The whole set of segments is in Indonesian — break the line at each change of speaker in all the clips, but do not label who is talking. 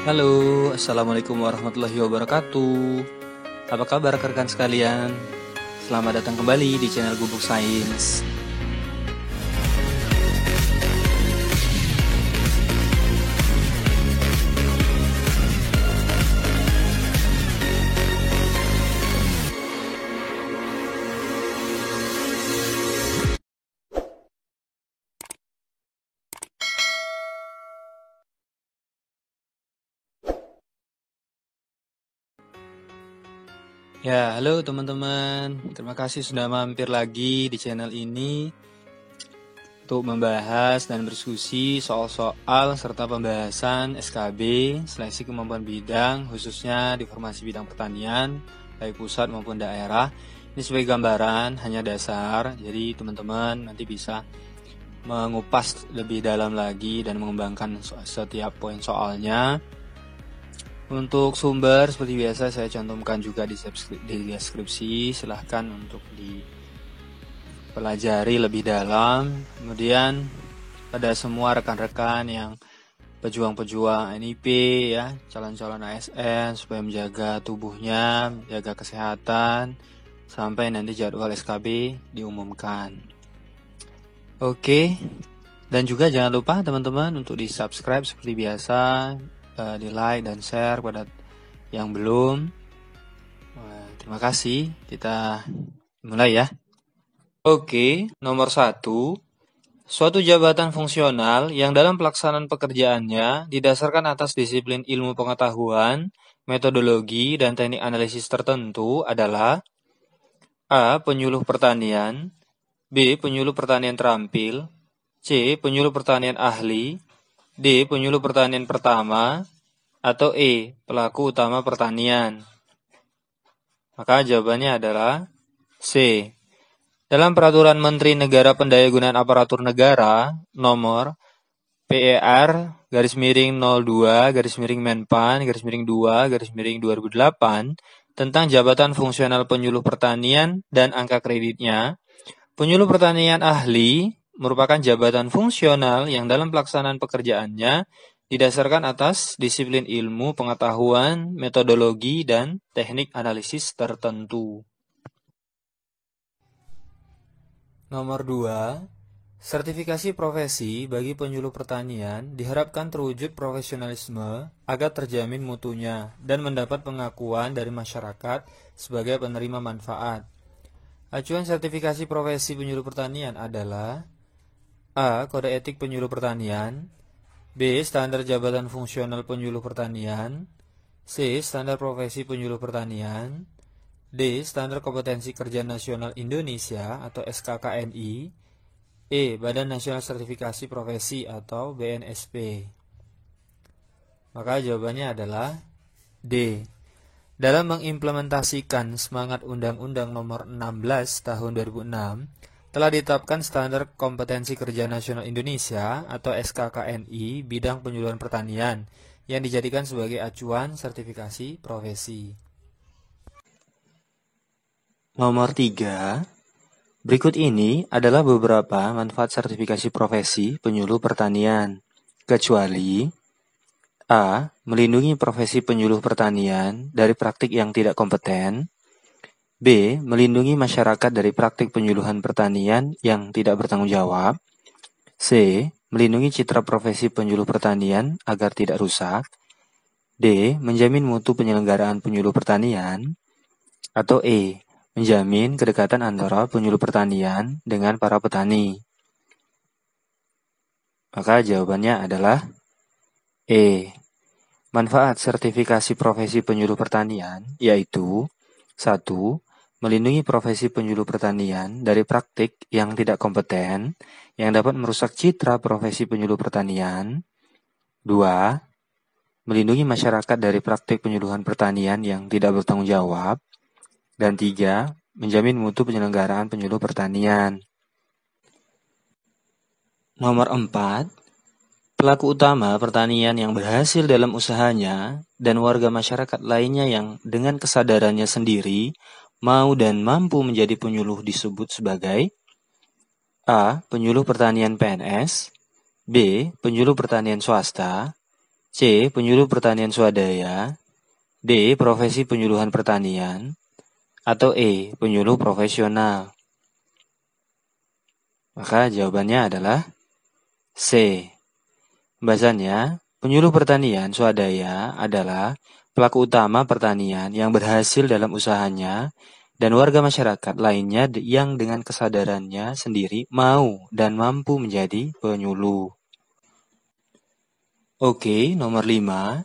Halo, Assalamualaikum warahmatullahi wabarakatuh. Apa kabar rekan sekalian? Selamat datang kembali di channel Gubuk Sains. Ya, halo teman-teman. Terima kasih sudah mampir lagi di channel ini untuk membahas dan berdiskusi soal-soal serta pembahasan SKB, seleksi kemampuan bidang, khususnya di formasi bidang pertanian, baik pusat maupun daerah. Ini sebagai gambaran, hanya dasar, jadi teman-teman nanti bisa mengupas lebih dalam lagi dan mengembangkan setiap poin soalnya. Untuk sumber seperti biasa saya cantumkan juga di deskripsi, silahkan untuk dipelajari lebih dalam. Kemudian pada semua rekan-rekan yang pejuang-pejuang NIP ya, calon-calon ASN supaya menjaga tubuhnya, menjaga kesehatan sampai nanti jadwal SKB diumumkan. Oke. Dan juga jangan lupa teman-teman untuk di-subscribe seperti biasa, di like dan share pada yang belum. Terima kasih. Kita mulai ya. Oke, nomor 1. Suatu jabatan fungsional yang dalam pelaksanaan pekerjaannya didasarkan atas disiplin ilmu pengetahuan, metodologi, dan teknik analisis tertentu adalah A. Penyuluh pertanian, B. Penyuluh pertanian terampil, C. Penyuluh pertanian ahli, D. Penyuluh pertanian pertama, atau E. Pelaku utama pertanian. Maka jawabannya adalah C. Dalam Peraturan Menteri Negara Pendayagunaan Aparatur Negara Nomor PER-02-Menpan-2-2008 tentang jabatan fungsional penyuluh pertanian dan angka kreditnya, penyuluh pertanian ahli merupakan jabatan fungsional yang dalam pelaksanaan pekerjaannya didasarkan atas disiplin ilmu, pengetahuan, metodologi, dan teknik analisis tertentu. Nomor 2. Sertifikasi profesi bagi penyuluh pertanian diharapkan terwujud profesionalisme agar terjamin mutunya dan mendapat pengakuan dari masyarakat sebagai penerima manfaat. Acuan sertifikasi profesi penyuluh pertanian adalah A. Kode etik penyuluh pertanian, B. Standar jabatan fungsional penyuluh pertanian, C. Standar profesi penyuluh pertanian, D. Standar kompetensi kerja nasional Indonesia atau SKKNI, E. Badan Nasional Sertifikasi Profesi atau BNSP. Maka jawabannya adalah D. Dalam mengimplementasikan semangat Undang-Undang Nomor 16 Tahun 2006, telah ditetapkan Standar Kompetensi Kerja Nasional Indonesia atau SKKNI bidang penyuluhan pertanian yang dijadikan sebagai acuan sertifikasi profesi. Nomor 3. Berikut ini adalah beberapa manfaat sertifikasi profesi penyuluh pertanian, kecuali A. Melindungi profesi penyuluh pertanian dari praktik yang tidak kompeten, B. Melindungi masyarakat dari praktik penyuluhan pertanian yang tidak bertanggung jawab. C. Melindungi citra profesi penyuluh pertanian agar tidak rusak. D. Menjamin mutu penyelenggaraan penyuluh pertanian. Atau E. Menjamin kedekatan antara penyuluh pertanian dengan para petani. Maka jawabannya adalah E. Manfaat sertifikasi profesi penyuluh pertanian yaitu 1. Melindungi profesi penyuluh pertanian dari praktik yang tidak kompeten yang dapat merusak citra profesi penyuluh pertanian. 2. Melindungi masyarakat dari praktik penyuluhan pertanian yang tidak bertanggung jawab. Dan 3. Menjamin mutu penyelenggaraan penyuluh pertanian. Nomor 4. Pelaku utama pertanian yang berhasil dalam usahanya dan warga masyarakat lainnya yang dengan kesadarannya sendiri mau dan mampu menjadi penyuluh disebut sebagai A. Penyuluh pertanian PNS, B. Penyuluh pertanian swasta, C. Penyuluh pertanian swadaya. D. Profesi penyuluhan pertanian. Atau E. Penyuluh profesional. Maka jawabannya adalah C. Pembahasannya, penyuluh pertanian swadaya adalah pelaku utama pertanian yang berhasil dalam usahanya dan warga masyarakat lainnya yang dengan kesadarannya sendiri mau dan mampu menjadi penyuluh. Oke, nomor 5.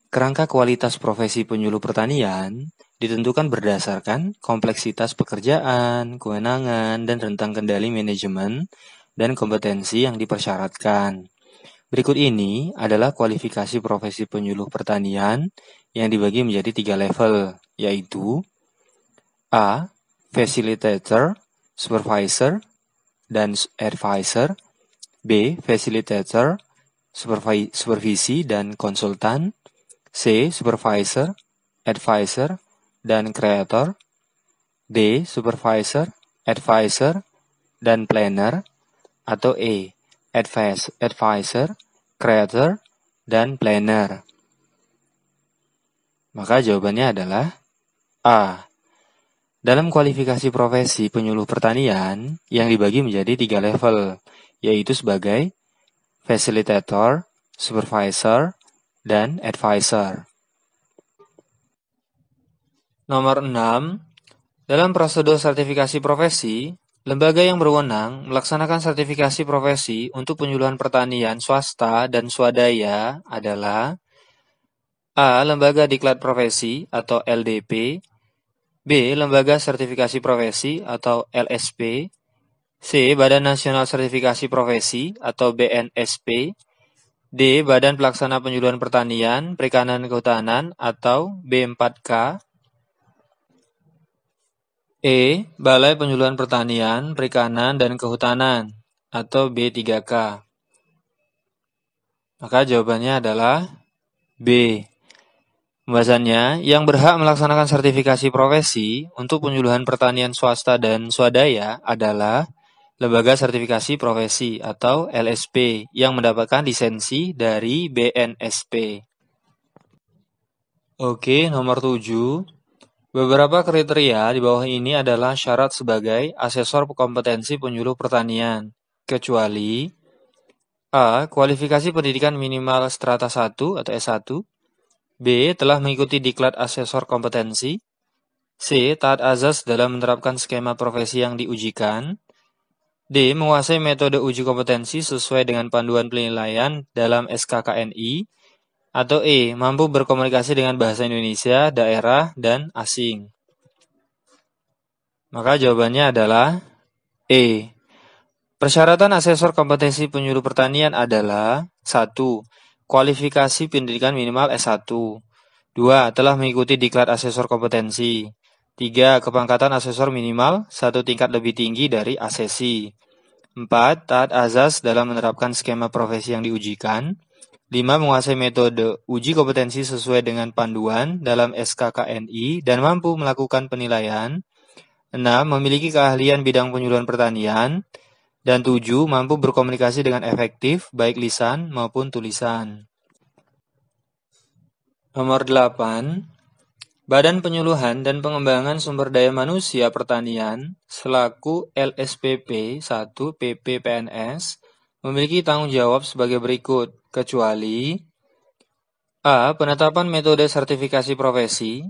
Kerangka kualitas profesi penyuluh pertanian ditentukan berdasarkan kompleksitas pekerjaan, kewenangan, dan rentang kendali manajemen dan kompetensi yang dipersyaratkan. Berikut ini adalah kualifikasi profesi penyuluh pertanian yang dibagi menjadi 3 level, yaitu A. Facilitator, Supervisor, dan Advisor. B. Facilitator, Supervisi, dan Konsultan. C. Supervisor, Advisor, dan Creator. D. Supervisor, Advisor, dan Planner. Atau E. Advisor, Creator, dan Planner. Maka jawabannya adalah A. Dalam kualifikasi profesi penyuluh pertanian yang dibagi menjadi 3 level, yaitu sebagai Facilitator, Supervisor, dan Advisor. Nomor 6. Dalam prosedur sertifikasi profesi, lembaga yang berwenang melaksanakan sertifikasi profesi untuk penyuluhan pertanian swasta dan swadaya adalah A. Lembaga Diklat Profesi atau LDP. B. Lembaga Sertifikasi Profesi atau LSP. C. Badan Nasional Sertifikasi Profesi atau BNSP. D. Badan Pelaksana Penyuluhan Pertanian, Perikanan dan Kehutanan atau B4K. E. Balai Penyuluhan Pertanian, Perikanan dan Kehutanan atau B3K. Maka jawabannya adalah B. Pembahasannya, yang berhak melaksanakan sertifikasi profesi untuk penyuluhan pertanian swasta dan swadaya adalah Lembaga Sertifikasi Profesi atau LSP yang mendapatkan lisensi dari BNSP. Oke, nomor 7. Beberapa kriteria di bawah ini adalah syarat sebagai asesor kompetensi penyuluh pertanian, kecuali A. Kualifikasi pendidikan minimal strata 1 atau S1. B. Telah mengikuti diklat asesor kompetensi. C. Taat azas dalam menerapkan skema profesi yang diujikan. D. Menguasai metode uji kompetensi sesuai dengan panduan penilaian dalam SKKNI. Atau E. Mampu berkomunikasi dengan bahasa Indonesia, daerah, dan asing. Maka jawabannya adalah E. Persyaratan asesor kompetensi penyuluh pertanian adalah 1. Kualifikasi pendidikan minimal S1. 2. Telah mengikuti diklat asesor kompetensi. 3. Kepangkatan asesor minimal 1 tingkat lebih tinggi dari asesi. 4. Taat azas dalam menerapkan skema profesi yang diujikan. 5. Menguasai metode uji kompetensi sesuai dengan panduan dalam SKKNI dan mampu melakukan penilaian. 6. Memiliki keahlian bidang penyuluhan pertanian. Dan 7. Mampu berkomunikasi dengan efektif baik lisan maupun tulisan. Nomor 8. Badan Penyuluhan dan Pengembangan Sumber Daya Manusia Pertanian selaku LSPP 1 PPPNS memiliki tanggung jawab sebagai berikut, kecuali A. Penetapan metode sertifikasi profesi.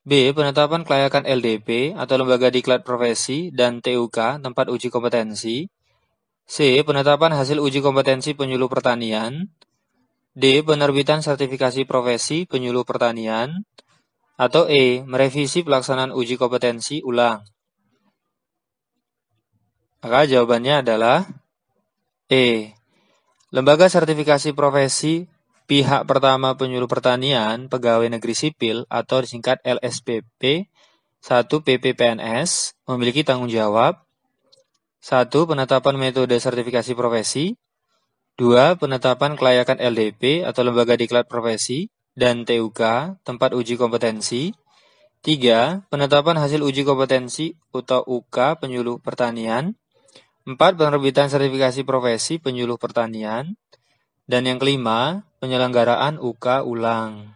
B. Penetapan kelayakan LDP atau Lembaga Diklat Profesi dan TUK tempat uji kompetensi. C. Penetapan hasil uji kompetensi penyuluh pertanian. D. Penerbitan sertifikasi profesi penyuluh pertanian. Atau E. Merevisi pelaksanaan uji kompetensi ulang. Maka jawabannya adalah E. Lembaga sertifikasi profesi pihak pertama penyuluh pertanian pegawai negeri sipil atau disingkat LSPP 1 PPPNS memiliki tanggung jawab 1. Penetapan metode sertifikasi profesi. 2. Penetapan kelayakan LDP atau Lembaga Diklat Profesi dan TUK tempat uji kompetensi. 3. Penetapan hasil uji kompetensi atau UK penyuluh pertanian. 4. Penerbitan sertifikasi profesi penyuluh pertanian. Dan yang kelima, penyelenggaraan UK ulang.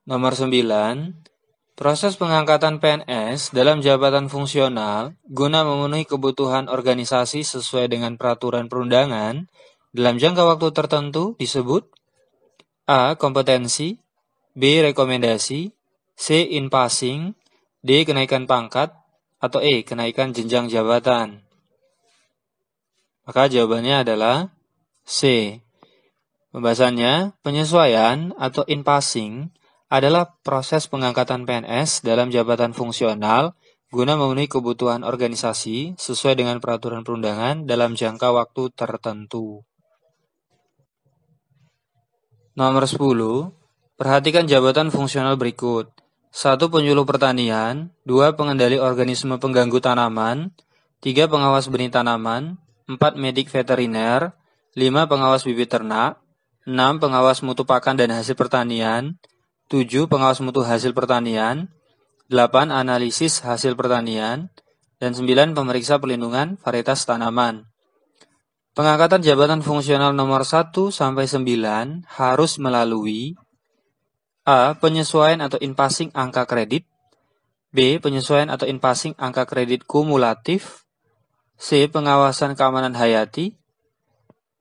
Nomor 9, proses pengangkatan PNS dalam jabatan fungsional guna memenuhi kebutuhan organisasi sesuai dengan peraturan perundangan dalam jangka waktu tertentu disebut A. Kompetensi, B. Rekomendasi, C. In passing, D. Kenaikan pangkat, atau E. Kenaikan jenjang jabatan. Maka jawabannya adalah C. Pembahasannya, penyesuaian atau in passing adalah proses pengangkatan PNS dalam jabatan fungsional guna memenuhi kebutuhan organisasi sesuai dengan peraturan perundangan dalam jangka waktu tertentu. Nomor 10, perhatikan jabatan fungsional berikut. 1. Penyuluh pertanian, 2. Pengendali organisme pengganggu tanaman, 3. Pengawas benih tanaman, 4. Medik veteriner, 5. Pengawas bibit ternak, 6. Pengawas mutu pakan dan hasil pertanian, 7. Pengawas mutu hasil pertanian, 8. Analisis hasil pertanian, dan 9. Pemeriksa perlindungan varietas tanaman. Pengangkatan jabatan fungsional nomor 1 sampai 9 harus melalui A. Penyesuaian atau in passing angka kredit, B. Penyesuaian atau in passing angka kredit kumulatif, C. Pengawasan keamanan hayati,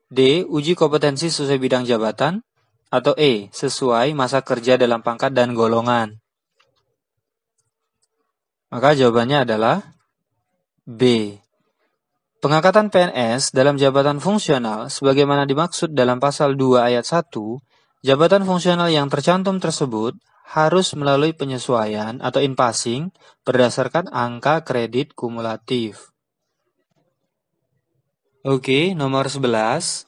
D. Uji kompetensi sesuai bidang jabatan, atau E. Sesuai masa kerja dalam pangkat dan golongan. Maka jawabannya adalah B. Pengangkatan PNS dalam jabatan fungsional sebagaimana dimaksud dalam pasal 2 ayat 1, jabatan fungsional yang tercantum tersebut harus melalui penyesuaian atau in passing berdasarkan angka kredit kumulatif. Oke, nomor 11.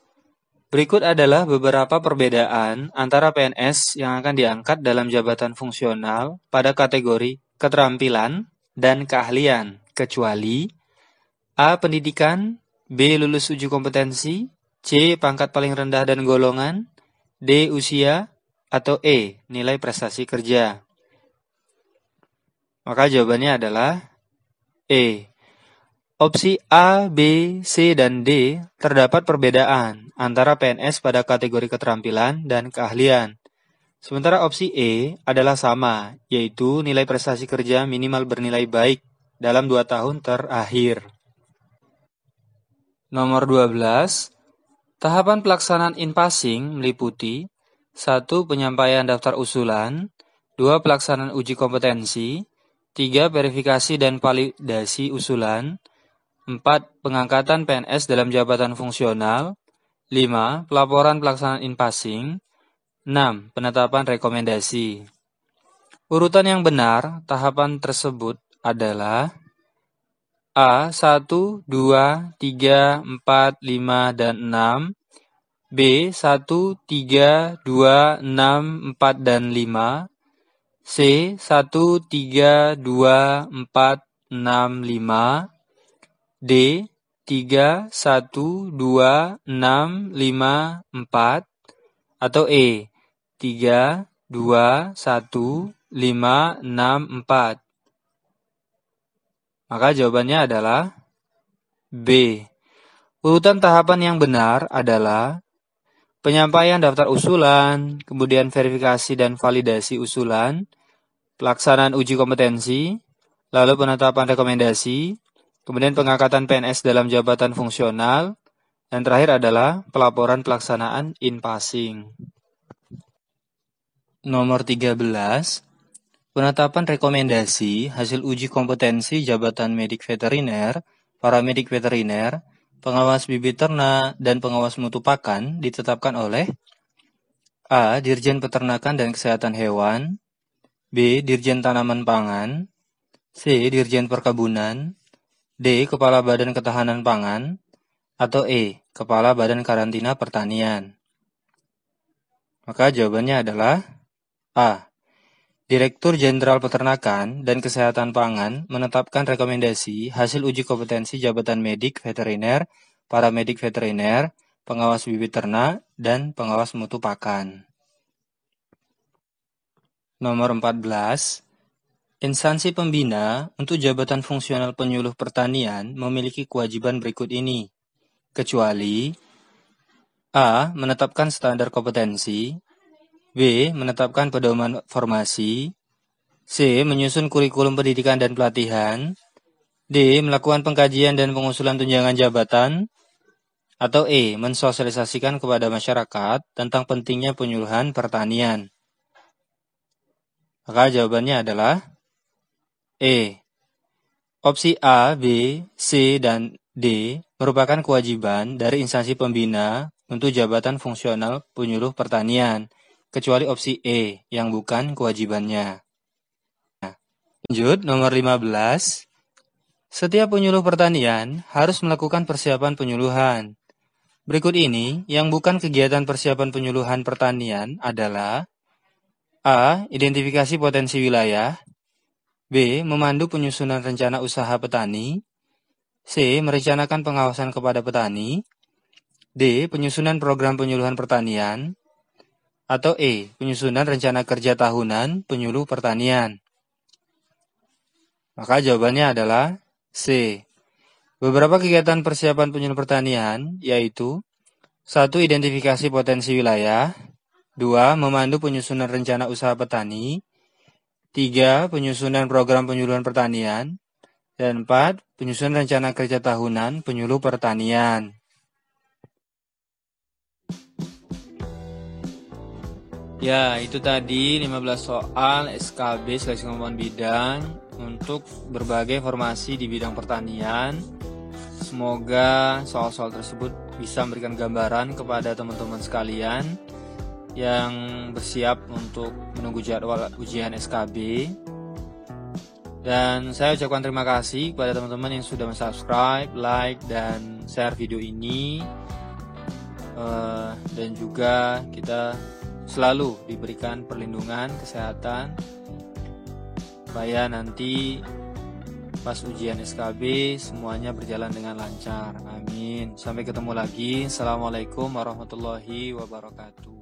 Berikut adalah beberapa perbedaan antara PNS yang akan diangkat dalam jabatan fungsional pada kategori keterampilan dan keahlian, kecuali A. Pendidikan, B. Lulus uji kompetensi, C. Pangkat paling rendah dan golongan, D. Usia, atau E. Nilai prestasi kerja. Maka jawabannya adalah E. Opsi A, B, C, dan D terdapat perbedaan antara PNS pada kategori keterampilan dan keahlian. Sementara opsi E adalah sama, yaitu nilai prestasi kerja minimal bernilai baik dalam 2 tahun terakhir. Nomor 12, tahapan pelaksanaan in passing meliputi 1. Penyampaian daftar usulan, 2. Pelaksanaan uji kompetensi, 3. Verifikasi dan validasi usulan, 4. Pengangkatan PNS dalam jabatan fungsional, 5. Pelaporan pelaksanaan in passing, 6. Penetapan rekomendasi. Urutan yang benar tahapan tersebut adalah A. 1, 2, 3, 4, 5, dan 6, B. 1, 3, 2, 6, 4, dan 5, C. 1, 3, 2, 4, 6, 5, D. 3, 1, 2, 6, 5, 4, atau E. 3, 2, 1, 5, 6, 4. Maka jawabannya adalah B. Urutan tahapan yang benar adalah penyampaian daftar usulan, kemudian verifikasi dan validasi usulan, pelaksanaan uji kompetensi, lalu penetapan rekomendasi, kemudian pengangkatan PNS dalam jabatan fungsional, dan terakhir adalah pelaporan pelaksanaan in passing. Nomor 13, penetapan rekomendasi hasil uji kompetensi jabatan medik veteriner, paramedik veteriner, pengawas bibit ternak, dan pengawas mutu pakan ditetapkan oleh A. Dirjen Peternakan dan Kesehatan Hewan, B. Dirjen Tanaman Pangan, C. Dirjen Perkebunan, D. Kepala Badan Ketahanan Pangan, atau E. Kepala Badan Karantina Pertanian. Maka jawabannya adalah A. Direktur Jenderal Peternakan dan Kesehatan Pangan menetapkan rekomendasi hasil uji kompetensi jabatan medik veteriner, paramedik veteriner, pengawas bibit ternak, dan pengawas mutu pakan. Nomor 14, instansi pembina untuk jabatan fungsional penyuluh pertanian memiliki kewajiban berikut ini, kecuali A. Menetapkan standar kompetensi. B. Menetapkan pedoman formasi. C. Menyusun kurikulum pendidikan dan pelatihan. D. Melakukan pengkajian dan pengusulan tunjangan jabatan. Atau E. Mensosialisasikan kepada masyarakat tentang pentingnya penyuluhan pertanian. Maka jawabannya adalah E. Opsi A, B, C, dan D merupakan kewajiban dari instansi pembina untuk jabatan fungsional penyuluh pertanian, kecuali opsi E yang bukan kewajibannya. Lanjut, nomor 15. Setiap penyuluh pertanian harus melakukan persiapan penyuluhan. Berikut ini yang bukan kegiatan persiapan penyuluhan pertanian adalah A. Identifikasi potensi wilayah. B. Memandu penyusunan rencana usaha petani. C. Merencanakan pengawasan kepada petani. D. Penyusunan program penyuluhan pertanian. Atau E. Penyusunan rencana kerja tahunan penyuluh pertanian. Maka jawabannya adalah C. Beberapa kegiatan persiapan penyuluh pertanian yaitu 1. Identifikasi potensi wilayah. 2. Memandu penyusunan rencana usaha petani. 3. Penyusunan program penyuluhan pertanian. Dan 4. Penyusunan rencana kerja tahunan penyuluh pertanian. Ya, itu tadi 15 soal SKB seleksi kemampuan bidang untuk berbagai formasi di bidang pertanian. Semoga soal-soal tersebut bisa memberikan gambaran kepada teman-teman sekalian yang bersiap untuk menunggu jadwal ujian SKB. Dan saya ucapkan terima kasih kepada teman-teman yang sudah subscribe, like, dan share video ini. Dan juga kita selalu diberikan perlindungan kesehatan supaya nanti pas ujian SKB semuanya berjalan dengan lancar. Amin. Sampai ketemu lagi. Assalamualaikum warahmatullahi wabarakatuh.